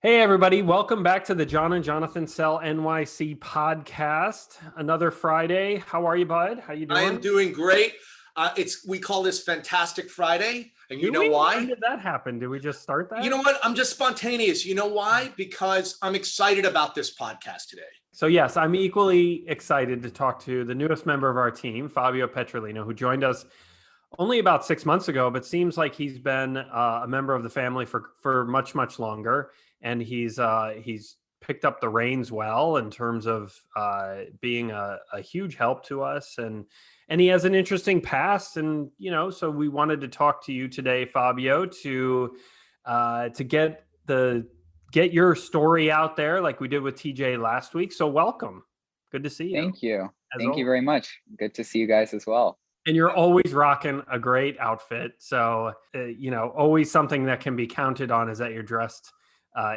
Hey everybody, welcome back to the John and Jonathan Sell NYC podcast. Another Friday. How are you, bud? How you I doing? am doing great. We call this Fantastic Friday, and you Do know we? When why? did that happen? Did we just start You that? know what? I'm just spontaneous. You know why? Because I'm excited about this podcast today. So yes, I'm equally excited to talk to the newest member of our team, Fabio Petrolino, who joined us only about 6 months ago, but seems like he's been a member of the family for much longer, and he's picked up the reins well in terms of being a huge help to us, and he has an interesting past, and so we wanted to talk to you today, Fabio, to get your story out there like we did with TJ last week. So welcome, good to see you Thank you. as Thank you always. very much. Good to see you guys as well. And you're always rocking a great outfit. So, always something that can be counted on is that you're dressed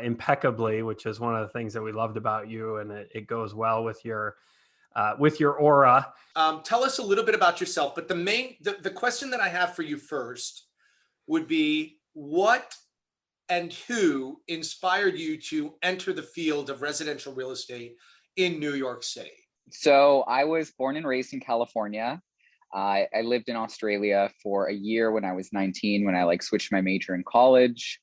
impeccably, which is one of the things that we loved about you. And it goes well with your aura. Tell us a little bit about yourself. But the question that I have for you first would be, what and who inspired you to enter the field of residential real estate in New York City? So I was born and raised in California. I lived in Australia for a year when I was 19, when I switched my major in college.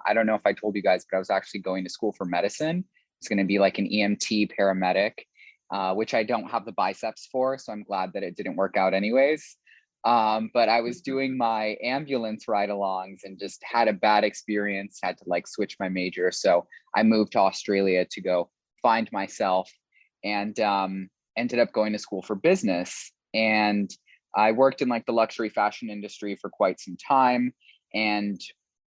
I don't know if I told you guys, but I was actually going to school for medicine. It's going to be like an EMT paramedic, which I don't have the biceps for. So I'm glad that it didn't work out anyways. But I was doing my ambulance ride-alongs and just had a bad experience, had to switch my major. So I moved to Australia to go find myself, and ended up going to school for business. And I worked in the luxury fashion industry for quite some time. And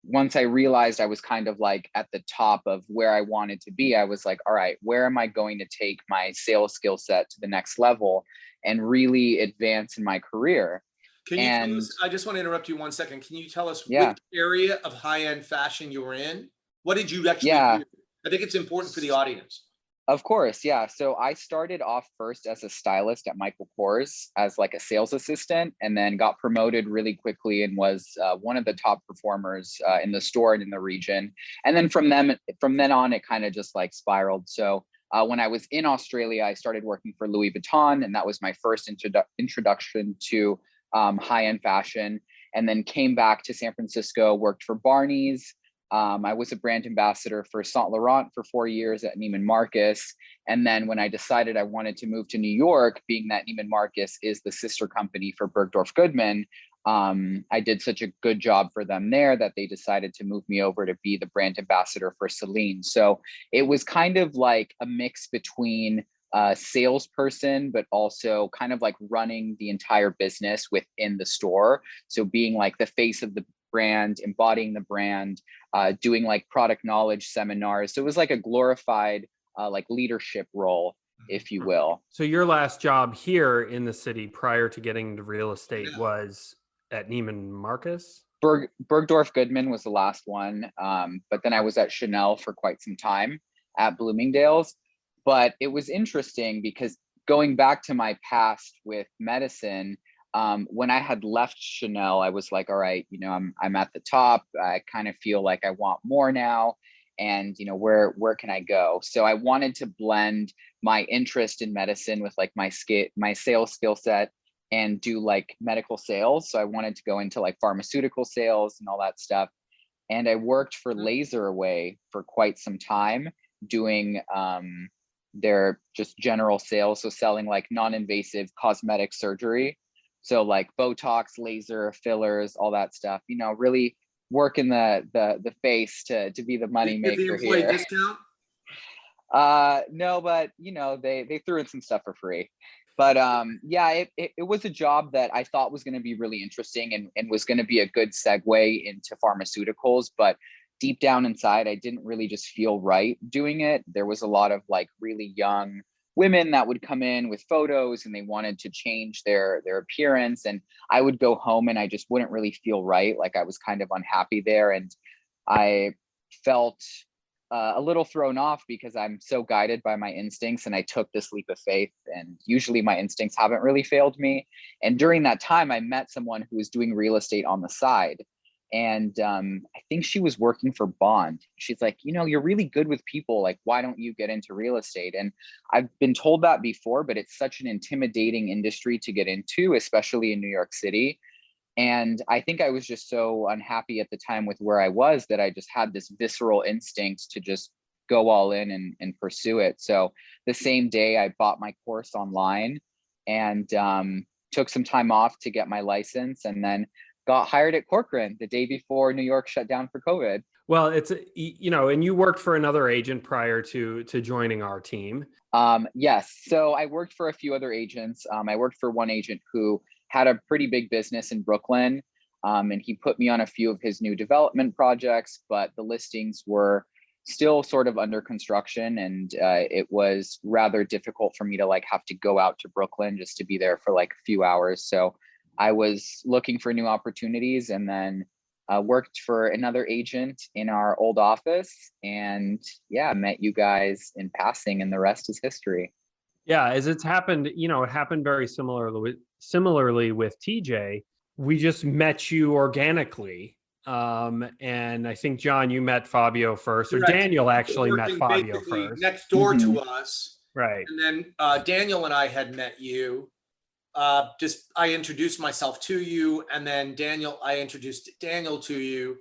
once I realized I was kind of at the top of where I wanted to be, I was like, all right, where am I going to take my sales skill set to the next level and really advance in my career? Can you tell us, I just want to interrupt you 1 second. Can you tell us which area of high-end fashion you were in? What did you actually do? I think it's important for the audience. Of course, yeah. So I started off first as a stylist at Michael Kors as a sales assistant, and then got promoted really quickly and was one of the top performers in the store and in the region. And then from then on, it kind of just spiraled. So when I was in Australia, I started working for Louis Vuitton, and that was my first introduction to high-end fashion. And then came back to San Francisco, worked for Barney's. I was a brand ambassador for Saint Laurent for 4 years at Neiman Marcus. And then when I decided I wanted to move to New York, being that Neiman Marcus is the sister company for Bergdorf Goodman, I did such a good job for them there that they decided to move me over to be the brand ambassador for Celine. So it was kind of a mix between a salesperson, but also kind of running the entire business within the store. So being the face of the brand, embodying the brand, doing product knowledge seminars. So it was a glorified leadership role, if you will. So your last job here in the city prior to getting into real estate was at Neiman Marcus? Bergdorf Goodman was the last one. But then I was at Chanel for quite some time at Bloomingdale's. But it was interesting because going back to my past with medicine, when I had left Chanel, I was like, all right, I'm at the top. I kind of feel like I want more now. And, where can I go? So I wanted to blend my interest in medicine with my sales skill set and do medical sales. So I wanted to go into pharmaceutical sales and all that stuff. And I worked for Laser Away for quite some time doing their just general sales. So selling non-invasive cosmetic surgery. So Botox, laser, fillers, all that stuff, really working the face to be the money maker here. Discount? No, but they threw in some stuff for free. But it was a job that I thought was going to be really interesting and was going to be a good segue into pharmaceuticals. But deep down inside, I didn't really just feel right doing it. There was a lot of really young women that would come in with photos and they wanted to change their appearance, and I would go home and I just wouldn't really feel right. I was kind of unhappy there, and I felt a little thrown off because I'm so guided by my instincts, and I took this leap of faith, and usually my instincts haven't really failed me. And during that time, I met someone who was doing real estate on the side, And I think she was working for Bond. She's like, you're really good with people. Like, why don't you get into real estate? And I've been told that before, but it's such an intimidating industry to get into, especially in New York City. And I think I was just so unhappy at the time with where I was that I just had this visceral instinct to just go all in and pursue it. So the same day I bought my course online and took some time off to get my license, and then got hired at Corcoran the day before New York shut down for COVID. Well, it's, and you worked for another agent prior to joining our team. Yes. So I worked for a few other agents. I worked for one agent who had a pretty big business in Brooklyn. And he put me on a few of his new development projects, but the listings were still sort of under construction. And it was rather difficult for me to like have to go out to Brooklyn just to be there for like a few hours. So I was looking for new opportunities, and then worked for another agent in our old office, and met you guys in passing, and the rest is history. Yeah, as it's happened, it happened very similarly with TJ. We just met you organically. And I think, John, you met Fabio first, or Correct. Daniel actually met Fabio basically first. next door to us. Right. And then Daniel and I had met you. I introduced myself to you, and then I introduced Daniel to you.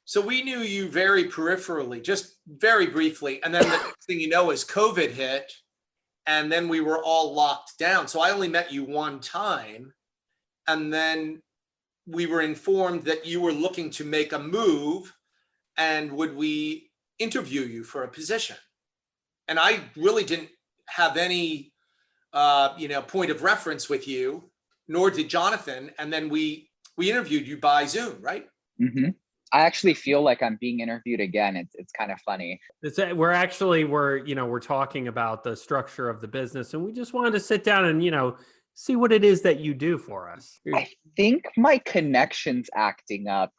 So we knew you very peripherally, just very briefly. And then the next thing you know is COVID hit, and then we were all locked down. So I only met you one time. And then we were informed that you were looking to make a move, and would we interview you for a position? And I really didn't have any point of reference with you, nor did Jonathan. And then we interviewed you by Zoom, right? Mm-hmm. I actually feel like I'm being interviewed again. It's kind of funny. We're talking about the structure of the business, and we just wanted to sit down and, see what it is that you do for us. I think my connection's acting up.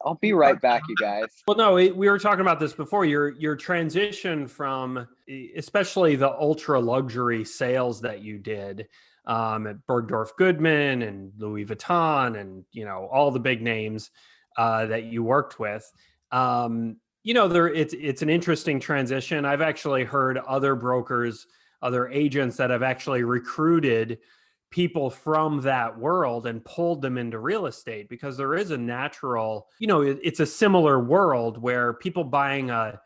I'll be right back, you guys. Well, no, we were talking about this before. Your transition from, especially the ultra luxury sales that you did at Bergdorf Goodman and Louis Vuitton and, all the big names that you worked with. It's an interesting transition. I've actually heard other brokers, other agents that have actually recruited people from that world and pulled them into real estate, because there is a natural, it's a similar world where people buying a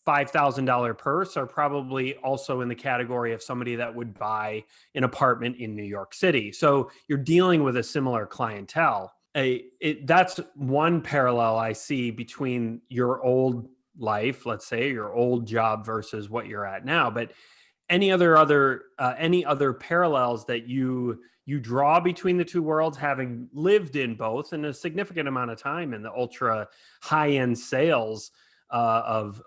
$5,000 purse are probably also in the category of somebody that would buy an apartment in New York City. So you're dealing with a similar clientele. That's one parallel I see between your old life, let's say your old job, versus what you're at now. But any other parallels that you draw between the two worlds, having lived in both in a significant amount of time in the ultra high-end sales of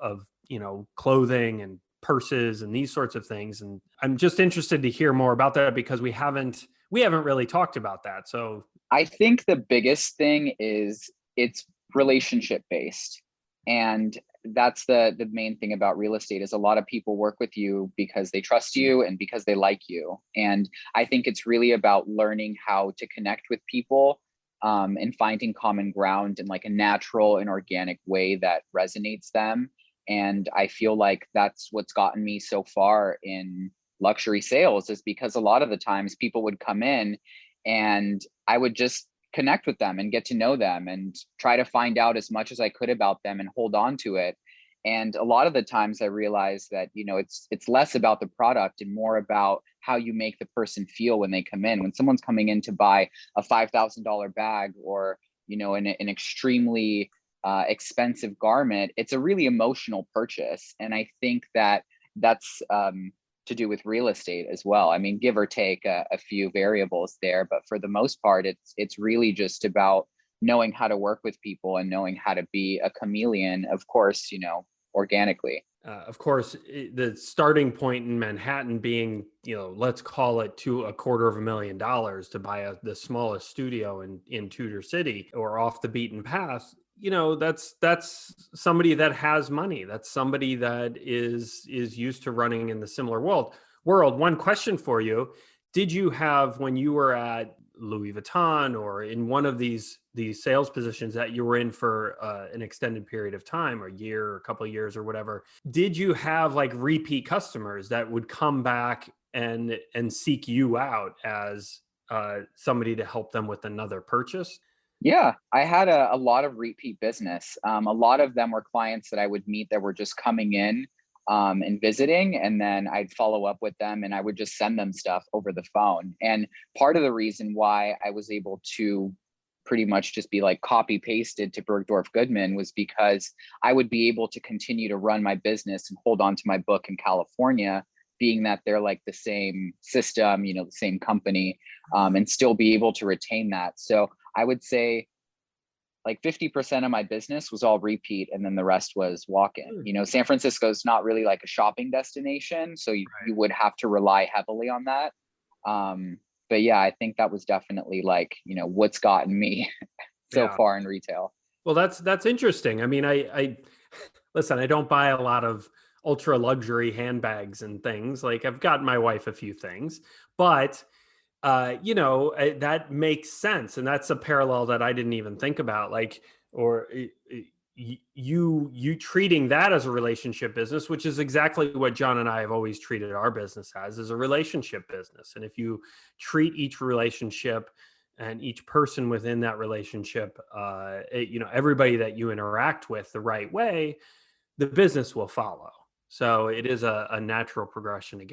clothing and purses and these sorts of things? And I'm just interested to hear more about that, because we haven't really talked about that. So I think the biggest thing is it's relationship based. And that's the main thing about real estate, is a lot of people work with you because they trust you and because they like you. And I think it's really about learning how to connect with people and finding common ground in like a natural and organic way that resonates them. And I feel like that's what's gotten me so far in luxury sales, is because a lot of the times people would come in and I would just connect with them and get to know them and try to find out as much as I could about them and hold on to it. And a lot of the times I realized that, it's less about the product and more about how you make the person feel when they come in. When someone's coming in to buy a $5,000 bag or, an extremely expensive garment, it's a really emotional purchase. And I think that that's to do with real estate as well. I mean, give or take a few variables there, but for the most part, it's really just about knowing how to work with people and knowing how to be a chameleon, of course, organically. Of course, the starting point in Manhattan being, let's call it to $250,000 to buy the smallest studio in Tudor City or off the beaten path. That's somebody that has money. That's somebody that is used to running in the similar world. One question for you: did you have, when you were at Louis Vuitton or in one of these sales positions that you were in for an extended period of time, or a year or a couple of years or whatever, did you have like repeat customers that would come back and seek you out as somebody to help them with another purchase? Yeah, I had a lot of repeat business. A lot of them were clients that I would meet that were just coming in and visiting, and then I'd follow up with them and I would just send them stuff over the phone. And part of the reason why I was able to pretty much just be like copy pasted to Bergdorf Goodman was because I would be able to continue to run my business and hold on to my book in California, being that they're like the same system, the same company, and still be able to retain that. So I would say like 50% of my business was all repeat, and then the rest was walk-in. San Francisco is not really like a shopping destination, so you would have to rely heavily on that. But yeah, I think that was definitely like, what's gotten me so far in retail. Well, that's interesting. I mean, I listen, I don't buy a lot of ultra luxury handbags and things. Like, I've gotten my wife a few things, but that makes sense. And that's a parallel that I didn't even think about. Like, or you treating that as a relationship business, which is exactly what John and I have always treated our business as, is a relationship business. And if you treat each relationship and each person within that relationship, everybody that you interact with the right way, the business will follow. So it is a natural progression to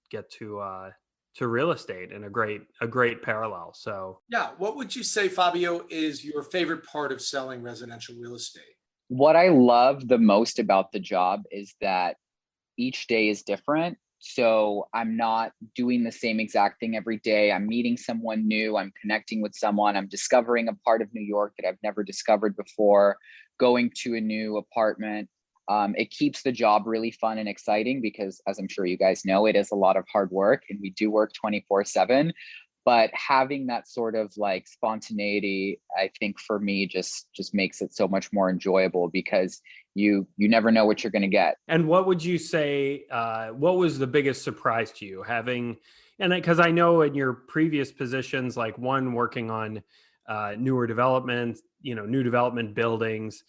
get to real estate, and a great parallel. So Yeah. What would you say, Fabio, is your favorite part of selling residential real estate? What I love the most about the job is that each day is different. So I'm not doing the same exact thing every day. I'm meeting someone new. I'm connecting with someone. I'm discovering a part of New York that I've never discovered before, going to a new apartment. It keeps the job really fun and exciting because, as I'm sure you guys know, it is a lot of hard work and we do work 24/7. But having that sort of like spontaneity, I think for me just makes it so much more enjoyable, because you never know what you're going to get. And what would you say, what was the biggest surprise to you having, and because I know in your previous positions, like one working on newer development, new development buildings,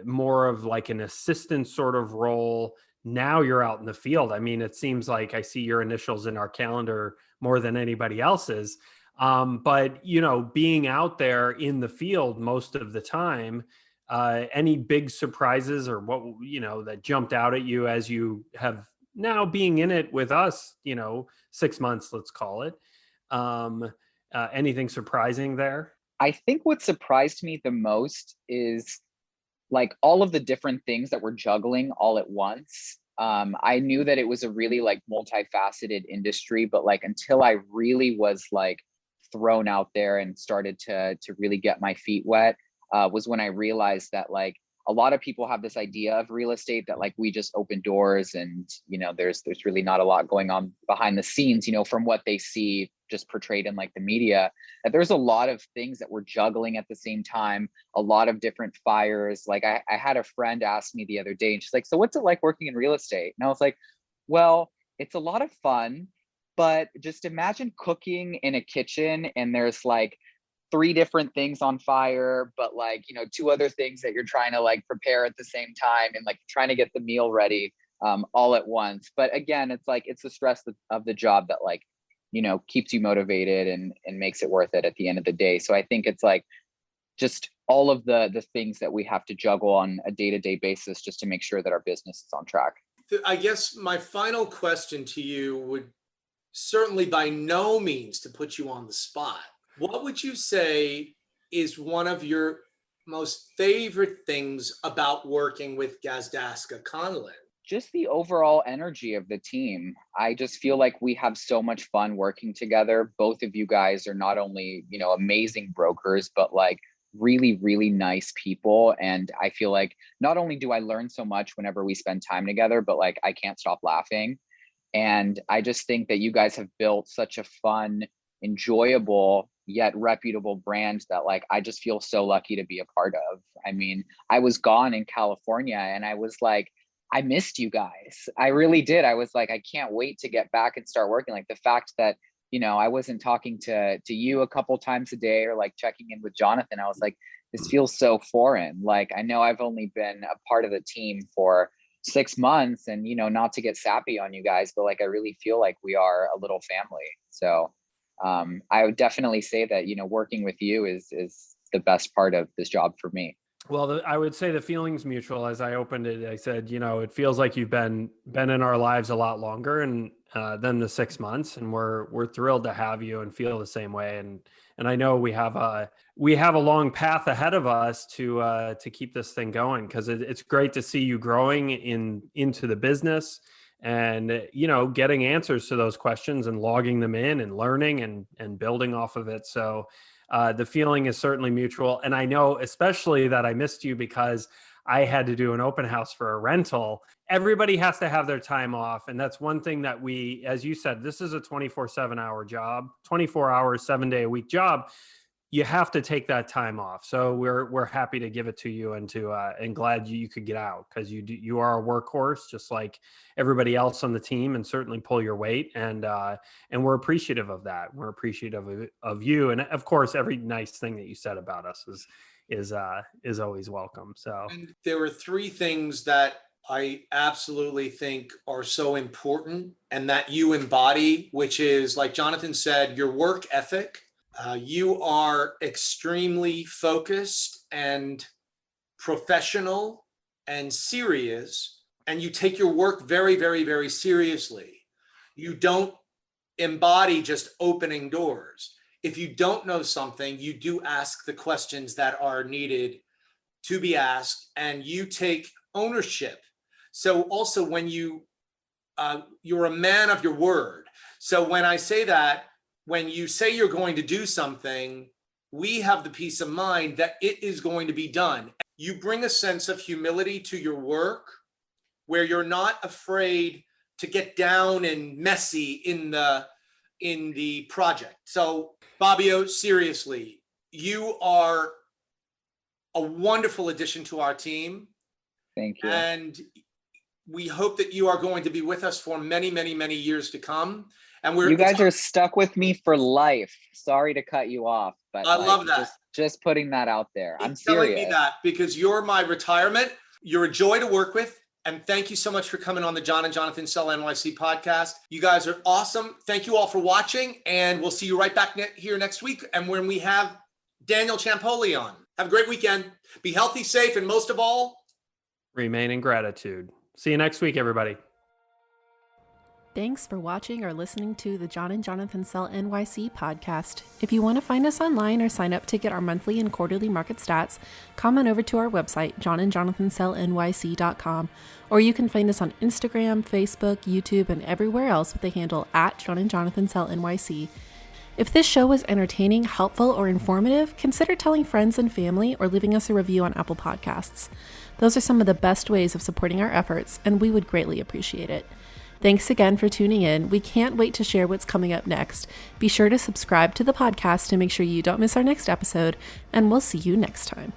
more of like an assistant sort of role. Now you're out in the field. I mean, it seems like I see your initials in our calendar more than anybody else's. But, being out there in the field most of the time, any big surprises or what, that jumped out at you as you have now being in it with us, 6 months, let's call it. Anything surprising there? I think what surprised me the most is like all of the different things that we're juggling all at once. I knew that it was a really like multifaceted industry, but like until I really was like thrown out there and started to really get my feet wet, was when I realized that like a lot of people have this idea of real estate that like we just open doors and there's really not a lot going on behind the scenes, from what they see just portrayed in like the media, that there's a lot of things that we're juggling at the same time, a lot of different fires. Like I had a friend ask me the other day and she's like, so what's it like working in real estate? And I was like, well, it's a lot of fun, but just imagine cooking in a kitchen and there's like 3 different things on fire, but like, 2 other things that you're trying to like prepare at the same time and like trying to get the meal ready all at once. But again, it's like, it's the stress of the job that like, keeps you motivated and makes it worth it at the end of the day. So I think it's like just all of the things that we have to juggle on a day-to-day basis just to make sure that our business is on track. I guess my final question to you would certainly by no means to put you on the spot. What would you say is one of your most favorite things about working with Gazdaska Conlin? Just the overall energy of the team. I just feel like we have so much fun working together. Both of you guys are not only, amazing brokers, but like really, really nice people. And I feel like not only do I learn so much whenever we spend time together, but like I can't stop laughing. And I just think that you guys have built such a fun, enjoyable, yet reputable brand that like I just feel so lucky to be a part of. I mean, I was gone in California and I was like, I missed you guys. I really did. I was like, I can't wait to get back and start working. Like the fact that I wasn't talking to you a couple times a day or like checking in with Jonathan. I was like, this feels so foreign. Like, I know I've only been a part of the team for 6 months, and not to get sappy on you guys, but like I really feel like we are a little family. So I would definitely say that working with you is the best part of this job for me. Well, I would say the feeling's mutual. As I opened it, I said, it feels like you've been in our lives a lot longer and than the 6 months, and we're thrilled to have you and feel the same way. And I know we have a long path ahead of us to keep this thing going, because it's great to see you growing into the business and getting answers to those questions and logging them in and learning and building off of it. So the feeling is certainly mutual. And I know especially that I missed you because I had to do an open house for a rental. Everybody has to have their time off. And that's one thing that we, as you said, this is a 24/7 hour job, 24 hours, 7-day a week job. You have to take that time off. So we're happy to give it to you and glad you could get out, because you are a workhorse just like everybody else on the team, and certainly pull your weight. And we're appreciative of that. We're appreciative of you, and of course every nice thing that you said about us is always welcome. So, and there were 3 things that I absolutely think are so important and that you embody, which is, like Jonathan said, your work ethic. You are extremely focused and professional and serious, and you take your work very, very, very seriously. You don't embody just opening doors. If you don't know something, you do ask the questions that are needed to be asked, and you take ownership. So also when you're a man of your word. So when I say that, when you say you're going to do something, we have the peace of mind that it is going to be done. You bring a sense of humility to your work where you're not afraid to get down and messy in the project. So Fabio, seriously, you are a wonderful addition to our team. Thank you. And we hope that you are going to be with us for many, many, many years to come. And you guys are stuck with me for life. Sorry to cut you off, but I love that. Just putting that out there. I'm serious. Telling me that because you're my retirement. You're a joy to work with. And thank you so much for coming on the John and Jonathan Sell NYC podcast. You guys are awesome. Thank you all for watching. And we'll see you right back here next week. And when we have Daniel Ciampoli on. Have a great weekend. Be healthy, safe, and most of all, remain in gratitude. See you next week, everybody. Thanks for watching or listening to the John and Jonathan Sell NYC podcast. If you want to find us online or sign up to get our monthly and quarterly market stats, come on over to our website, johnandjonathansellnyc.com, or you can find us on Instagram, Facebook, YouTube, and everywhere else with the handle @JohnandJonathanSellNYC. If this show was entertaining, helpful, or informative, consider telling friends and family or leaving us a review on Apple Podcasts. Those are some of the best ways of supporting our efforts, and we would greatly appreciate it. Thanks again for tuning in. We can't wait to share what's coming up next. Be sure to subscribe to the podcast to make sure you don't miss our next episode, and we'll see you next time.